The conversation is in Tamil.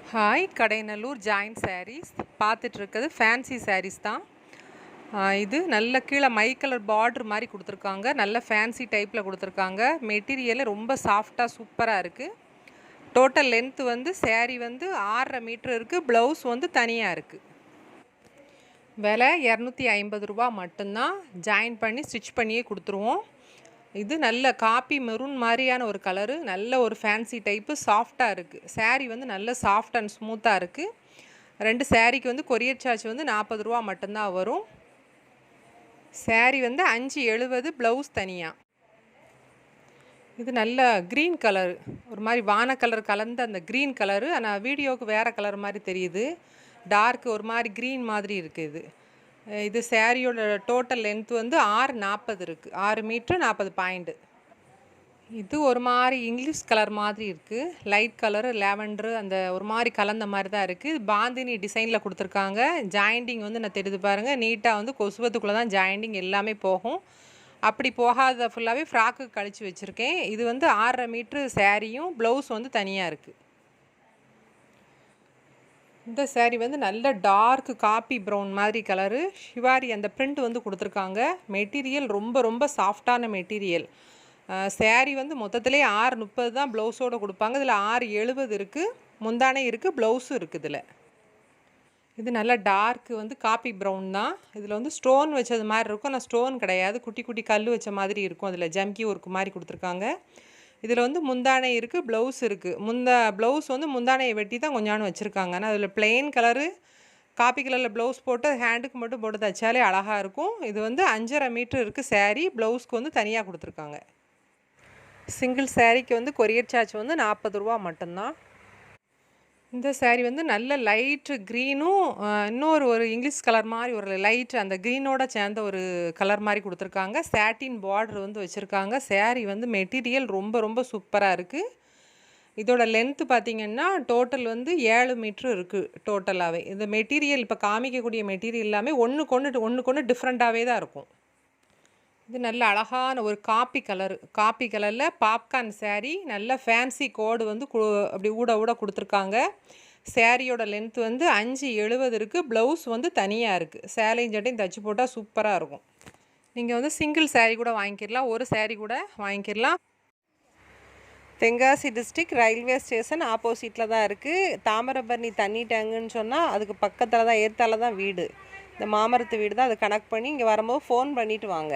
ஹாய், கடைநல்லூர் ஜாயின்ட் சாரீஸ் பார்த்துட்ருக்குது ஃபேன்சி சாரீஸ் தான். இது நல்ல கீழே மை கலர் பார்டர் மாதிரி கொடுத்துருக்காங்க. நல்ல ஃபேன்சி டைப்பில் கொடுத்துருக்காங்க. மெட்டீரியல் ரொம்ப சாஃப்டாக சூப்பராக இருக்குது. டோட்டல் லென்த்து வந்து சாரீ வந்து 6.5 மீட்டர் இருக்குது. ப்ளவுஸ் வந்து தனியாக இருக்குது. விலை 250 ரூபா மட்டும்தான். ஜாயின் பண்ணி ஸ்டிச் பண்ணியே கொடுத்துருவோம். இது நல்ல காப்பி மெரூன் மாதிரியான ஒரு கலரு. நல்ல ஒரு ஃபேன்சி டைப்பு, சாஃப்டாக இருக்குது. சாரீ வந்து நல்ல சாஃப்ட் அண்ட் ஸ்மூத்தாக இருக்குது. 2 சாரீக்கு வந்து கொரியர் சார்ஜ் வந்து 40 ரூபா மட்டும்தான் வரும். சாரீ வந்து 570, ப்ளவுஸ் தனியாக. இது நல்ல க்ரீன் கலரு, ஒரு மாதிரி வான கலர் கலந்த அந்த க்ரீன் கலரு. ஆனால் வீடியோவுக்கு வேறு கலர் மாதிரி தெரியுது. டார்க் ஒரு மாதிரி க்ரீன் மாதிரி இருக்குது. இது சாரியோட டோட்டல் லென்த் வந்து 6.40 இருக்குது. 6 மீட்ரு 40 பாயிண்ட்டு. இது ஒரு மாதிரி இங்கிலீஷ் கலர் மாதிரி இருக்குது. லைட் கலரு, லேவண்டரு, அந்த ஒரு மாதிரி கலந்த மாதிரி தான் இருக்குது. பாந்தினி டிசைனில் கொடுத்துருக்காங்க. ஜாயிண்டிங் வந்து நான் தெரியுது பாருங்கள். நீட்டாக வந்து கொசுவத்துக்குள்ளே தான் ஜாயிண்டிங் எல்லாமே போகும். அப்படி போகாத ஃபுல்லாகவே ஃப்ராக்கு கழித்து வச்சுருக்கேன். இது வந்து 6.5 மீட்ரு சாரியும், ப்ளவுஸ் வந்து தனியாக இருக்குது. இந்த சாரீ வந்து நல்ல டார்க் காப்பி ப்ரௌன் மாதிரி கலரு. ஷிவாரி அந்த பிரிண்ட் வந்து கொடுத்துருக்காங்க. மெட்டீரியல் ரொம்ப ரொம்ப சாஃப்டான மெட்டீரியல். சாரீ வந்து மொத்தத்திலே 6.30 தான் ப்ளவுஸோடு கொடுப்பாங்க. இதில் 6.70 இருக்குது. முந்தானே இருக்குது, ப்ளவுஸும் இருக்குது இதில். இது நல்ல டார்க்கு வந்து காப்பி ப்ரௌன் தான். இதில் வந்து ஸ்டோன் வச்சது மாதிரி இருக்கும். ஆனால் ஸ்டோன் கிடையாது, குட்டி குட்டி கல் வச்ச மாதிரி இருக்கும். அதில் ஜம்கி ஒர்க் மாதிரி கொடுத்துருக்காங்க. இதில் வந்து முந்தானை இருக்குது, ப்ளவுஸ் இருக்குது. ப்ளவுஸ் வந்து முந்தானையை வெட்டி தான் கொஞ்சான்னு வச்சுருக்காங்க. ஆனால் அதில் பிளெயின் கலரு காப்பி கலரில் ப்ளவுஸ் போட்டு ஹேண்டுக்கு மட்டும் போட்டு தைச்சாலே அழகாக இருக்கும். இது வந்து 5.5 மீட்ரு இருக்குது சாரீ. ப்ளவுஸ்க்கு வந்து தனியாக கொடுத்துருக்காங்க. சிங்கிள் சாரீக்கு வந்து கொரியர் சார்ஜ் வந்து 40 ரூபா மட்டும்தான். இந்த சாரீ வந்து நல்ல லைட்டு க்ரீனும் ஒரு இங்கிலீஷ் கலர் மாதிரி ஒரு லைட் அந்த க்ரீனோட சேர்ந்த ஒரு கலர் மாதிரி கொடுத்துருக்காங்க. சாட்டின் பார்டர் வந்து வச்சுருக்காங்க. சாரீ வந்து மெட்டீரியல் ரொம்ப ரொம்ப சூப்பராக இருக்குது. இதோட லென்த்து பார்த்திங்கன்னா டோட்டல் வந்து 7 மீட்ரு இருக்குது டோட்டலாகவே. இந்த மெட்டீரியல் இப்போ காமிக்கக்கூடிய மெட்டீரியல் எல்லாமே ஒன்றுக்கு டிஃப்ரெண்ட்டாகவே தான் இருக்கும். இது நல்ல அழகான ஒரு காப்பி கலரில் பாப்கார்ன் சாரீ. நல்ல ஃபேன்சி கோடு வந்து அப்படி ஊட கொடுத்துருக்காங்க. சாரியோட லென்த் வந்து 5.70 இருக்குது. ப்ளவுஸ் வந்து தனியாக இருக்குது. சேலையும் சட்டையும் தைச்சி போட்டால் சூப்பராக இருக்கும். நீங்கள் வந்து சிங்கிள் சாரீ கூட வாங்கிக்கிடலாம், ஒரு சாரீ கூட வாங்கிக்கிடலாம். தென்காசி டிஸ்ட்ரிக்ட் ரயில்வே ஸ்டேஷன் ஆப்போசிட்டில் தான் இருக்குது. தாமிரபரணி தண்ணி டேங்குன்னு சொன்னால் அதுக்கு பக்கத்தில் தான், ஏற்றால தான் வீடு. இந்த மாமரத்து வீடு தான். அதை கனெக்ட் பண்ணி இங்கே வரும்போது ஃபோன் பண்ணிவிட்டு வாங்க.